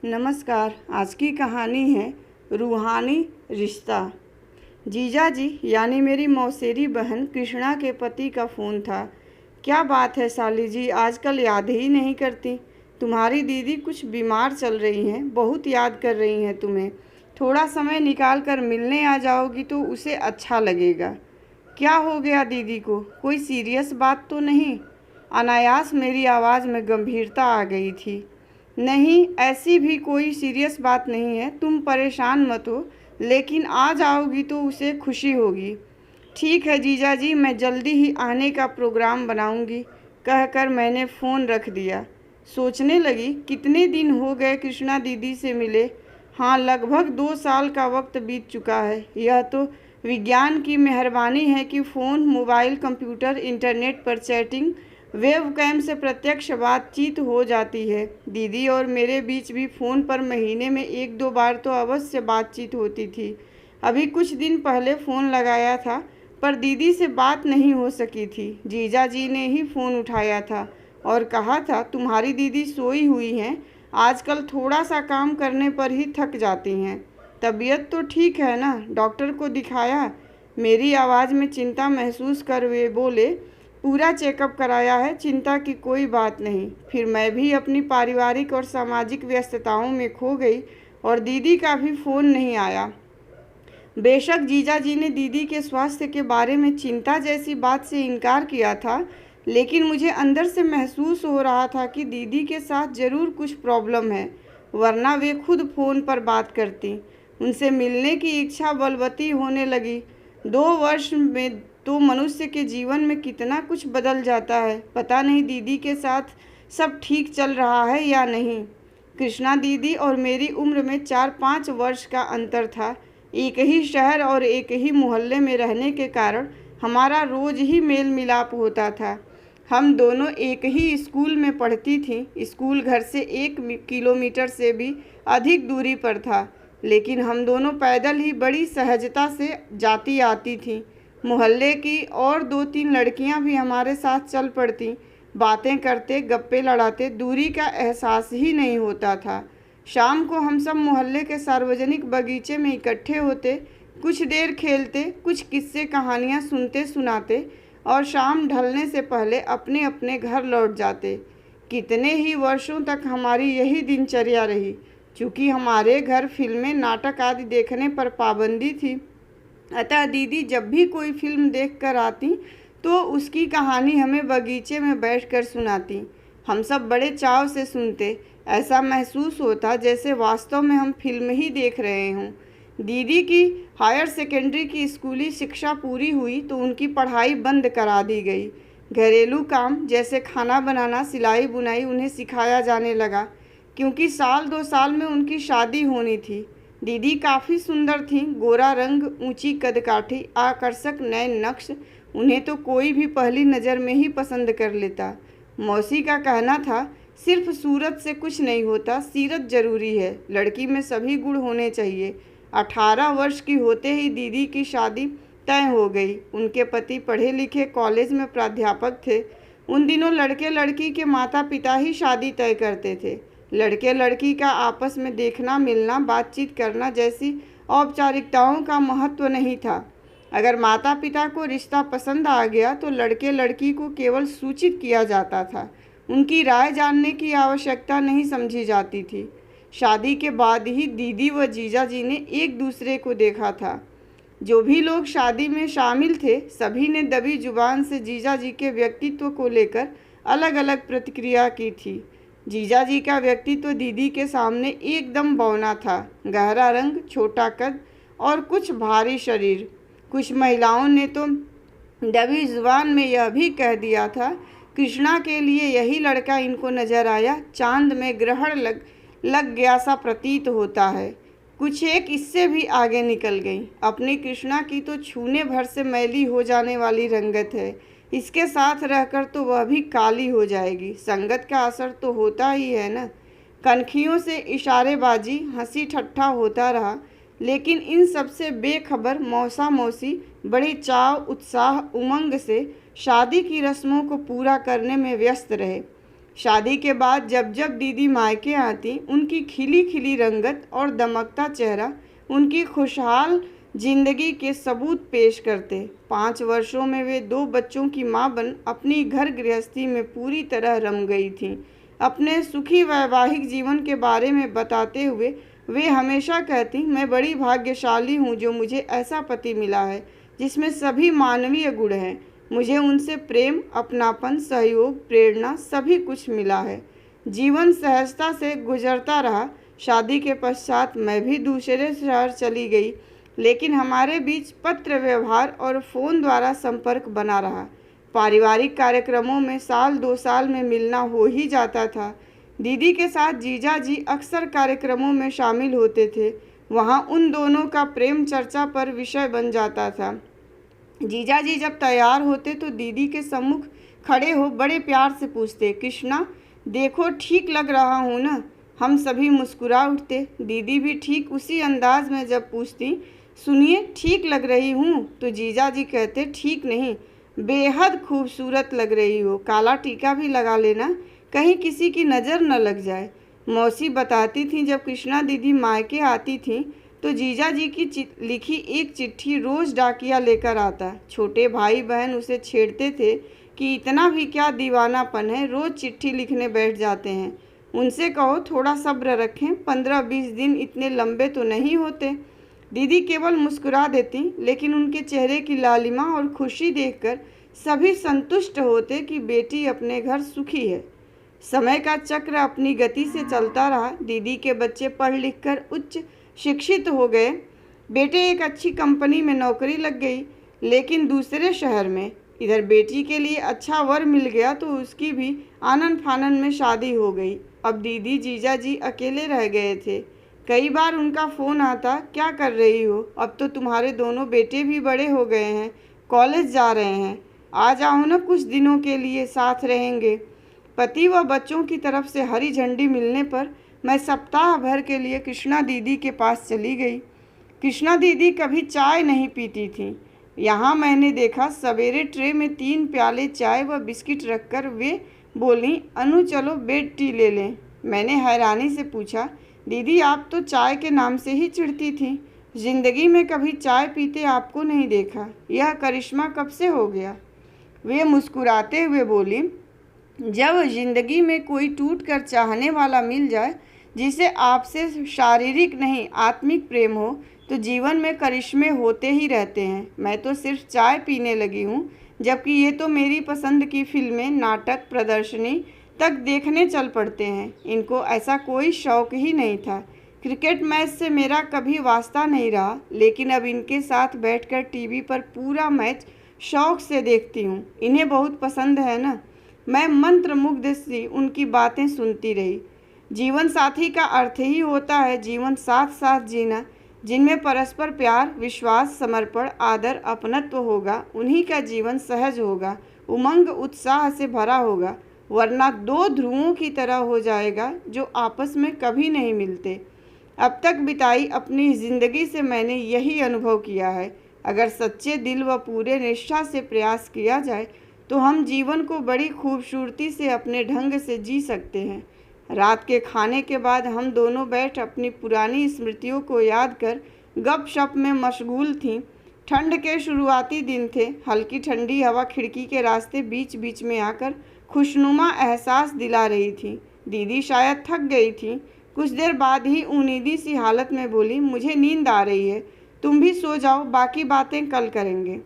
नमस्कार। आज की कहानी है रूहानी रिश्ता। जीजा जी यानी मेरी मौसेरी बहन कृष्णा के पति का फ़ोन था। क्या बात है साली जी, आजकल याद ही नहीं करती। तुम्हारी दीदी कुछ बीमार चल रही हैं, बहुत याद कर रही हैं तुम्हें। थोड़ा समय निकाल कर मिलने आ जाओगी तो उसे अच्छा लगेगा। क्या हो गया दीदी को, कोई सीरियस बात तो नहीं? अनायास मेरी आवाज़ में गंभीरता आ गई थी। नहीं, ऐसी भी कोई सीरियस बात नहीं है, तुम परेशान मत हो, लेकिन आ जाओगी तो उसे खुशी होगी। ठीक है जीजा जी, मैं जल्दी ही आने का प्रोग्राम बनाऊंगी, कहकर मैंने फ़ोन रख दिया। सोचने लगी कितने दिन हो गए कृष्णा दीदी से मिले। हाँ, लगभग 2 साल का वक्त बीत चुका है। यह तो विज्ञान की मेहरबानी है कि फ़ोन, मोबाइल, कंप्यूटर, इंटरनेट पर चैटिंग, वेबकैम से प्रत्यक्ष बातचीत हो जाती है। दीदी और मेरे बीच भी फ़ोन पर महीने में 1-2 बार तो अवश्य बातचीत होती थी। अभी कुछ दिन पहले फ़ोन लगाया था, पर दीदी से बात नहीं हो सकी थी। जीजा जी ने ही फ़ोन उठाया था और कहा था तुम्हारी दीदी सोई हुई हैं, आजकल थोड़ा सा काम करने पर ही थक जाती हैं। तबीयत तो ठीक है ना, डॉक्टर को दिखाया? मेरी आवाज़ में चिंता महसूस कर वे बोले, पूरा चेकअप कराया है, चिंता की कोई बात नहीं। फिर मैं भी अपनी पारिवारिक और सामाजिक व्यस्तताओं में खो गई और दीदी का भी फ़ोन नहीं आया। बेशक जीजा जी ने दीदी के स्वास्थ्य के बारे में चिंता जैसी बात से इनकार किया था, लेकिन मुझे अंदर से महसूस हो रहा था कि दीदी के साथ ज़रूर कुछ प्रॉब्लम है, वरना वे खुद फ़ोन पर बात करती। उनसे मिलने की इच्छा बलवती होने लगी। 2 वर्ष में तो मनुष्य के जीवन में कितना कुछ बदल जाता है। पता नहीं दीदी के साथ सब ठीक चल रहा है या नहीं। कृष्णा दीदी और मेरी उम्र में 4-5 वर्ष का अंतर था। एक ही शहर और एक ही मोहल्ले में रहने के कारण हमारा रोज़ ही मेल मिलाप होता था। हम दोनों एक ही स्कूल में पढ़ती थीं। स्कूल घर से 1 किलोमीटर से भी अधिक दूरी पर था, लेकिन हम दोनों पैदल ही बड़ी सहजता से जाती आती थीं। मोहल्ले की और 2-3 लड़कियां भी हमारे साथ चल पड़तीं। बातें करते, गप्पे लड़ाते दूरी का एहसास ही नहीं होता था। शाम को हम सब मोहल्ले के सार्वजनिक बगीचे में इकट्ठे होते, कुछ देर खेलते, कुछ किस्से कहानियाँ सुनते सुनाते और शाम ढलने से पहले अपने अपने घर लौट जाते। कितने ही वर्षों तक हमारी यही दिनचर्या रही। चूँकि हमारे घर फिल्में, नाटक आदि देखने पर पाबंदी थी, अतः दीदी जब भी कोई फिल्म देख कर आती तो उसकी कहानी हमें बगीचे में बैठकर सुनाती। हम सब बड़े चाव से सुनते। ऐसा महसूस होता जैसे वास्तव में हम फिल्म ही देख रहे हों। दीदी की हायर सेकेंडरी की स्कूली शिक्षा पूरी हुई तो उनकी पढ़ाई बंद करा दी गई। घरेलू काम जैसे खाना बनाना, सिलाई बुनाई उन्हें सिखाया जाने लगा, क्योंकि साल 2 साल में उनकी शादी होनी थी। दीदी काफ़ी सुंदर थीं, गोरा रंग, ऊंची कदकाठी, आकर्षक नए नक्श। उन्हें तो कोई भी पहली नज़र में ही पसंद कर लेता। मौसी का कहना था, सिर्फ सूरत से कुछ नहीं होता, सीरत जरूरी है, लड़की में सभी गुण होने चाहिए। 18 वर्ष की होते ही दीदी की शादी तय हो गई। उनके पति पढ़े लिखे कॉलेज में प्राध्यापक थे। उन दिनों लड़के लड़की के माता पिता ही शादी तय करते थे। लड़के लड़की का आपस में देखना, मिलना, बातचीत करना जैसी औपचारिकताओं का महत्व नहीं था। अगर माता पिता को रिश्ता पसंद आ गया तो लड़के लड़की को केवल सूचित किया जाता था, उनकी राय जानने की आवश्यकता नहीं समझी जाती थी। शादी के बाद ही दीदी व जीजा जी ने एक दूसरे को देखा था। जो भी लोग शादी में शामिल थे, सभी ने दबी जुबान से जीजा जी के व्यक्तित्व को लेकर अलग अलग प्रतिक्रिया की थी। जीजा जी का व्यक्तित्व दीदी के सामने एकदम बौना था। गहरा रंग, छोटा कद और कुछ भारी शरीर। कुछ महिलाओं ने तो दबी जुबान में यह भी कह दिया था, कृष्णा के लिए यही लड़का इनको नजर आया, चांद में ग्रहण लग गया सा प्रतीत होता है। कुछ एक इससे भी आगे निकल गई। अपनी कृष्णा की तो छूने भर से मैली हो जाने वाली रंगत है, इसके साथ रहकर तो वह भी काली हो जाएगी। संगत का असर तो होता ही है ना। कनखियों से इशारेबाजी, हंसी ठट्ठा होता रहा, लेकिन इन सबसे बेखबर मौसा मौसी बड़े चाव, उत्साह, उमंग से शादी की रस्मों को पूरा करने में व्यस्त रहे। शादी के बाद जब जब दीदी मायके आती, उनकी खिली खिली रंगत और दमकता चेहरा उनकी खुशहाल जिंदगी के सबूत पेश करते। 5 वर्षों में वे 2 बच्चों की मां बन अपनी घर गृहस्थी में पूरी तरह रम गई थीं। अपने सुखी वैवाहिक जीवन के बारे में बताते हुए वे हमेशा कहती, मैं बड़ी भाग्यशाली हूँ जो मुझे ऐसा पति मिला है जिसमें सभी मानवीय गुण हैं। मुझे उनसे प्रेम, अपनापन, सहयोग, प्रेरणा सभी कुछ मिला है। जीवन सहजता से गुजरता रहा। शादी के पश्चात मैं भी दूसरे शहर चली गई, लेकिन हमारे बीच पत्र व्यवहार और फ़ोन द्वारा संपर्क बना रहा। पारिवारिक कार्यक्रमों में साल 2 साल में मिलना हो ही जाता था। दीदी के साथ जीजा जी अक्सर कार्यक्रमों में शामिल होते थे। वहाँ उन दोनों का प्रेम चर्चा पर विषय बन जाता था। जीजा जी जब तैयार होते तो दीदी के सम्मुख खड़े हो बड़े प्यार से पूछते, कृष्णा देखो ठीक लग रहा हूँ ना। हम सभी मुस्कुरा उठते। दीदी भी ठीक उसी अंदाज में जब पूछती, सुनिए ठीक लग रही हूँ, तो जीजा जी कहते, ठीक नहीं, बेहद खूबसूरत लग रही हो, काला टीका भी लगा लेना, कहीं किसी की नज़र न लग जाए। मौसी बताती थी जब कृष्णा दीदी मायके आती थी तो जीजा जी की लिखी एक चिट्ठी रोज़ डाकिया लेकर आता। छोटे भाई बहन उसे छेड़ते थे कि इतना भी क्या दीवानापन है, रोज़ चिट्ठी लिखने बैठ जाते हैं। उनसे कहो थोड़ा सब्र रखें, 15-20 दिन इतने लंबे तो नहीं होते। दीदी केवल मुस्कुरा देती, लेकिन उनके चेहरे की लालिमा और खुशी देखकर सभी संतुष्ट होते कि बेटी अपने घर सुखी है। समय का चक्र अपनी गति से चलता रहा। दीदी के बच्चे पढ़ लिख कर उच्च शिक्षित हो गए। बेटे एक अच्छी कंपनी में नौकरी लग गई, लेकिन दूसरे शहर में। इधर बेटी के लिए अच्छा वर मिल गया तो उसकी भी आनन फानन में शादी हो गई। अब दीदी जीजा जी अकेले रह गए थे। कई बार उनका फ़ोन आता, क्या कर रही हो, अब तो तुम्हारे दोनों बेटे भी बड़े हो गए हैं, कॉलेज जा रहे हैं, आ जाओ ना, कुछ दिनों के लिए साथ रहेंगे। पति व बच्चों की तरफ से हरी झंडी मिलने पर मैं सप्ताह भर के लिए कृष्णा दीदी के पास चली गई। कृष्णा दीदी कभी चाय नहीं पीती थी। यहाँ मैंने देखा सवेरे ट्रे में 3 प्याले चाय व बिस्किट रखकर वे बोली, अनु चलो बेड टी ले लें। मैंने हैरानी से पूछा, दीदी आप तो चाय के नाम से ही चिढ़ती थी, जिंदगी में कभी चाय पीते आपको नहीं देखा, यह करिश्मा कब से हो गया। वे मुस्कुराते हुए बोली, जब जिंदगी में कोई टूट कर चाहने वाला मिल जाए जिसे आपसे शारीरिक नहीं आत्मिक प्रेम हो तो जीवन में करिश्मे होते ही रहते हैं। मैं तो सिर्फ चाय पीने लगी हूँ, जबकि ये तो मेरी पसंद की फिल्में, नाटक, प्रदर्शनी तक देखने चल पड़ते हैं। इनको ऐसा कोई शौक़ ही नहीं था। क्रिकेट मैच से मेरा कभी वास्ता नहीं रहा, लेकिन अब इनके साथ बैठकर टीवी पर पूरा मैच शौक़ से देखती हूँ। इन्हें बहुत पसंद है ना। मैं मंत्रमुग्ध सी उनकी बातें सुनती रही। जीवन साथी का अर्थ ही होता है जीवन साथ साथ जीना। जिनमें परस्पर प्यार, विश्वास, समर्पण, आदर, अपनत्व होगा, उन्हीं का जीवन सहज होगा, उमंग उत्साह से भरा होगा, वरना 2 ध्रुवों की तरह हो जाएगा जो आपस में कभी नहीं मिलते। अब तक बिताई अपनी ज़िंदगी से मैंने यही अनुभव किया है। अगर सच्चे दिल व पूरे निष्ठा से प्रयास किया जाए तो हम जीवन को बड़ी खूबसूरती से अपने ढंग से जी सकते हैं। रात के खाने के बाद हम दोनों बैठ अपनी पुरानी स्मृतियों को याद कर गपशप में मशगूल थीं। ठंड के शुरुआती दिन थे। हल्की ठंडी हवा खिड़की के रास्ते बीच बीच में आकर खुशनुमा एहसास दिला रही थी। दीदी शायद थक गई थी। कुछ देर बाद ही उम्मीदी सी हालत में बोली, मुझे नींद आ रही है, तुम भी सो जाओ, बाकी बातें कल करेंगे।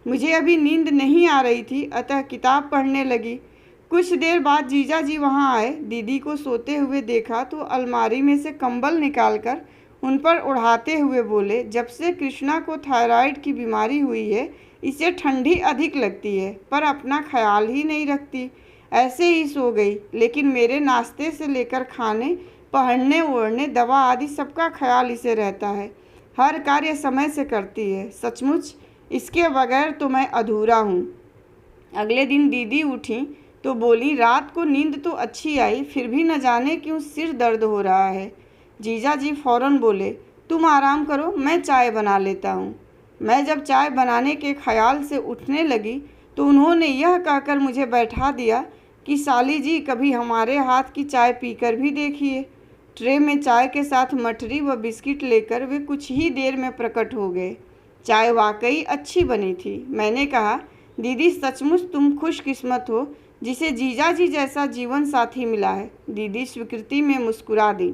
मुझे अभी नींद नहीं आ रही थी, अतः किताब पढ़ने लगी। कुछ देर बाद जीजा जी वहाँ आए। दीदी को सोते हुए देखा तो अलमारी में से कंबल निकालकर उन पर ओढ़ाते हुए बोले, जब से कृष्णा को थायराइड की बीमारी हुई है इसे ठंडी अधिक लगती है, पर अपना ख्याल ही नहीं रखती, ऐसे ही सो गई। लेकिन मेरे नाश्ते से लेकर खाने, पहनने ओढ़ने, दवा आदि सबका ख्याल इसे रहता है। हर कार्य समय से करती है। सचमुच इसके बगैर तो मैं अधूरा हूँ। अगले दिन दीदी उठी तो बोली, रात को नींद तो अच्छी आई, फिर भी न जाने क्यों सिर दर्द हो रहा है। जीजा जी फौरन बोले, तुम आराम करो, मैं चाय बना लेता हूँ। मैं जब चाय बनाने के ख्याल से उठने लगी तो उन्होंने यह कहकर मुझे बैठा दिया, कि साली जी कभी हमारे हाथ की चाय पीकर भी देखिए। ट्रे में चाय के साथ मठरी व बिस्किट लेकर वे कुछ ही देर में प्रकट हो गए। चाय वाकई अच्छी बनी थी। मैंने कहा, दीदी सचमुच तुम खुशकिस्मत हो जिसे जीजाजी जैसा जीवन साथी मिला है। दीदी स्वीकृति में मुस्कुरा दी।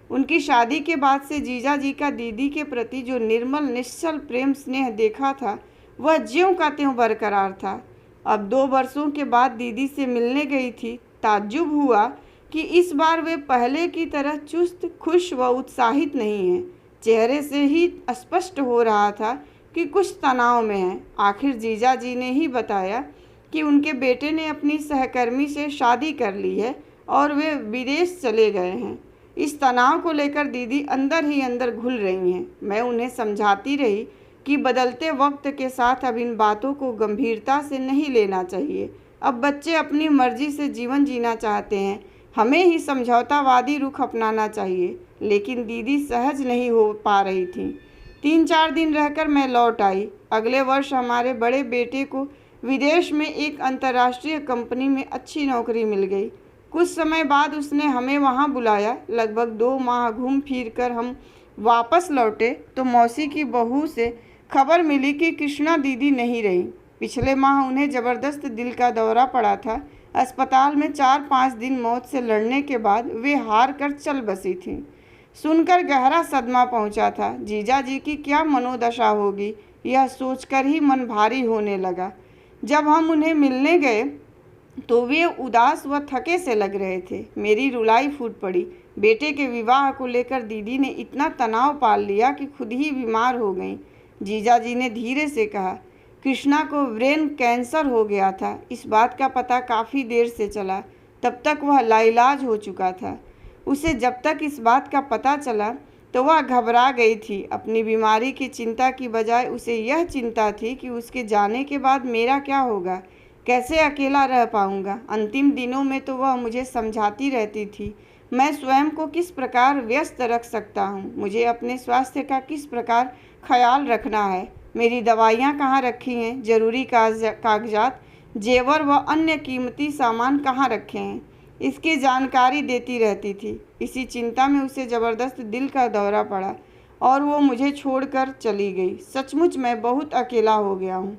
उनकी शादी के बाद से जीजाजी का दीदी के प्रति जो निर्मल निश्चल प्रेम स्नेह देखा था वह ज्यों का त्यों बरकरार था। अब 2 वर्षों के बाद दीदी से मिलने गई थी। ताज्जुब हुआ कि इस बार वे पहले की तरह चुस्त, खुश व उत्साहित नहीं हैं। चेहरे से ही स्पष्ट हो रहा था कि कुछ तनाव में है। आखिर जीजाजी ने ही बताया कि उनके बेटे ने अपनी सहकर्मी से शादी कर ली है और वे विदेश चले गए हैं। इस तनाव को लेकर दीदी अंदर ही अंदर घुल रही हैं। मैं उन्हें समझाती रही कि बदलते वक्त के साथ अब इन बातों को गंभीरता से नहीं लेना चाहिए। अब बच्चे अपनी मर्जी से जीवन जीना चाहते हैं, हमें ही समझौतावादी रुख अपनाना चाहिए। लेकिन दीदी सहज नहीं हो पा रही थी। 3-4 दिन रहकर मैं लौट आई। अगले वर्ष हमारे बड़े बेटे को विदेश में एक अंतर्राष्ट्रीय कंपनी में अच्छी नौकरी मिल गई। कुछ समय बाद उसने हमें वहां बुलाया। लगभग 2 माह घूम फिर कर हम वापस लौटे तो मौसी की बहू से खबर मिली कि कृष्णा दीदी नहीं रही। पिछले माह उन्हें ज़बरदस्त दिल का दौरा पड़ा था। अस्पताल में 4-5 दिन मौत से लड़ने के बाद वे हार कर चल बसी थीं। सुनकर गहरा सदमा पहुंचा था। जीजा जी की क्या मनोदशा होगी, यह सोचकर ही मन भारी होने लगा। जब हम उन्हें मिलने गए तो वे उदास व थके से लग रहे थे। मेरी रुलाई फूट पड़ी। बेटे के विवाह को लेकर दीदी ने इतना तनाव पाल लिया कि खुद ही बीमार हो गईं। जीजाजी ने धीरे से कहा, कृष्णा को ब्रेन कैंसर हो गया था। इस बात का पता काफ़ी देर से चला। तब तक वह लाइलाज हो चुका था। उसे जब तक इस बात का पता चला तो वह घबरा गई थी। अपनी बीमारी की चिंता की बजाय उसे यह चिंता थी कि उसके जाने के बाद मेरा क्या होगा, कैसे अकेला रह पाऊंगा। अंतिम दिनों में तो वह मुझे समझाती रहती थी, मैं स्वयं को किस प्रकार व्यस्त रख सकता हूँ, मुझे अपने स्वास्थ्य का किस प्रकार ख्याल रखना है, मेरी दवाइयाँ कहाँ रखी हैं, जरूरी कागजात, जेवर व अन्य कीमती सामान कहाँ रखे हैं, इसकी जानकारी देती रहती थी। इसी चिंता में उसे ज़बरदस्त दिल का दौरा पड़ा और वो मुझे छोड़कर चली गई। सचमुच मैं बहुत अकेला हो गया हूँ।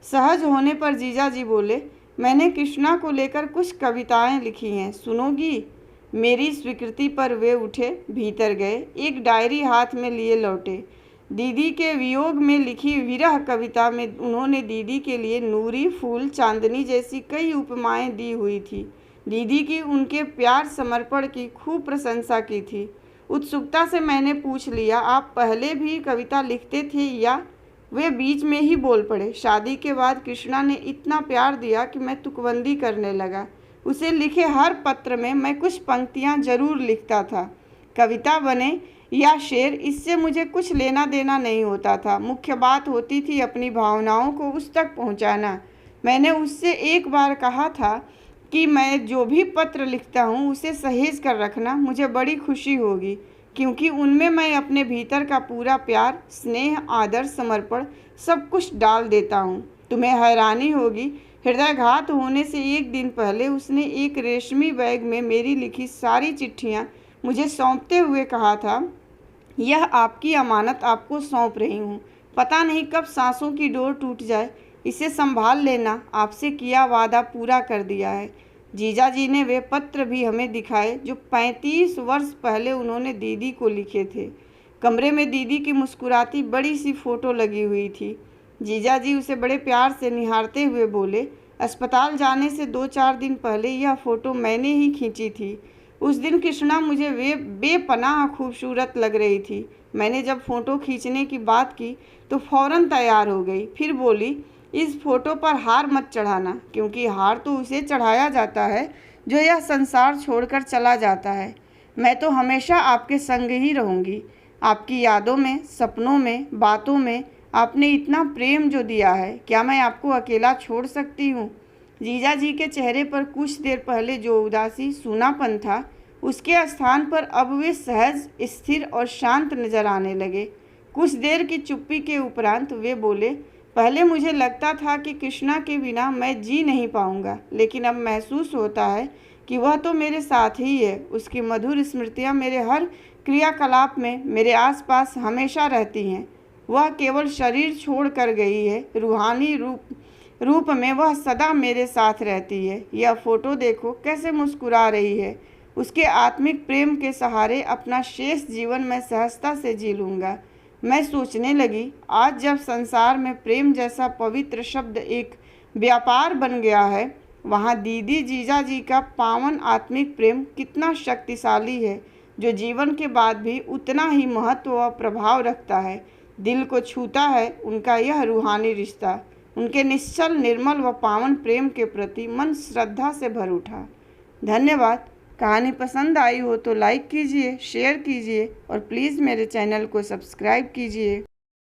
सहज होने पर जीजाजी बोले, मैंने कृष्णा को लेकर कुछ कविताएं लिखी हैं, सुनोगी? मेरी स्वीकृति पर वे उठे, भीतर गए, एक डायरी हाथ में लिए लौटे। दीदी के वियोग में लिखी विरह कविता में उन्होंने दीदी के लिए नूरी, फूल, चांदनी जैसी कई उपमाएं दी हुई थी। दीदी की उनके प्यार समर्पण की खूब प्रशंसा की थी। उत्सुकता से मैंने पूछ लिया, आप पहले भी कविता लिखते थे या? वे बीच में ही बोल पड़े, शादी के बाद कृष्णा ने इतना प्यार दिया कि मैं तुकबंदी करने लगा। उसे लिखे हर पत्र में मैं कुछ पंक्तियां जरूर लिखता था। कविता बने या शेर, इससे मुझे कुछ लेना देना नहीं होता था। मुख्य बात होती थी अपनी भावनाओं को उस तक पहुंचाना। मैंने उससे एक बार कहा था कि मैं जो भी पत्र लिखता हूँ उसे सहेज कर रखना, मुझे बड़ी खुशी होगी, क्योंकि उनमें मैं अपने भीतर का पूरा प्यार, स्नेह, आदर, समर्पण सब कुछ डाल देता हूँ। तुम्हें हैरानी होगी, हृदयघात होने से 1 दिन पहले उसने एक रेशमी बैग में मेरी लिखी सारी चिट्ठियाँ मुझे सौंपते हुए कहा था, यह आपकी अमानत आपको सौंप रही हूँ। पता नहीं कब सांसों की डोर टूट जाए, इसे संभाल लेना, आपसे किया वादा पूरा कर दिया है। जीजाजी ने वे पत्र भी हमें दिखाए जो 35 वर्ष पहले उन्होंने दीदी को लिखे थे। कमरे में दीदी की मुस्कुराती बड़ी सी फ़ोटो लगी हुई थी। जीजाजी उसे बड़े प्यार से निहारते हुए बोले, अस्पताल जाने से 2-4 दिन पहले यह फ़ोटो मैंने ही खींची थी। उस दिन कृष्णा मुझे बेपनाह खूबसूरत लग रही थी। मैंने जब फ़ोटो खींचने की बात की तो फ़ौरन तैयार हो गई। फिर बोली, इस फोटो पर हार मत चढ़ाना, क्योंकि हार तो उसे चढ़ाया जाता है जो यह संसार छोड़कर चला जाता है। मैं तो हमेशा आपके संग ही रहूँगी। आपकी यादों में, सपनों में, बातों में आपने इतना प्रेम जो दिया है, क्या मैं आपको अकेला छोड़ सकती हूँ? जीजाजी के चेहरे पर कुछ देर पहले जो उदासी, सूनापन था, उसके स्थान पर अब वे सहज, स्थिर और शांत नजर आने लगे। कुछ देर की चुप्पी के उपरांत वे बोले, पहले मुझे लगता था कि कृष्णा के बिना मैं जी नहीं पाऊंगा, लेकिन अब महसूस होता है कि वह तो मेरे साथ ही है। उसकी मधुर स्मृतियाँ मेरे हर क्रियाकलाप में मेरे आसपास हमेशा रहती हैं। वह केवल शरीर छोड़ कर गई है, रूहानी रूप में वह सदा मेरे साथ रहती है। यह फोटो देखो कैसे मुस्कुरा रही है। उसके आत्मिक प्रेम के सहारे अपना शेष जीवन मैं सहजता से जी लूँगा। मैं सोचने लगी, आज जब संसार में प्रेम जैसा पवित्र शब्द एक व्यापार बन गया है, वहाँ दीदी जीजा जी का पावन आत्मिक प्रेम कितना शक्तिशाली है, जो जीवन के बाद भी उतना ही महत्व व प्रभाव रखता है। दिल को छूता है उनका यह रूहानी रिश्ता। उनके निश्चल, निर्मल व पावन प्रेम के प्रति मन श्रद्धा से भर उठा। धन्यवाद। कहानी पसंद आई हो तो लाइक कीजिए, शेयर कीजिए और प्लीज़ मेरे चैनल को सब्सक्राइब कीजिए।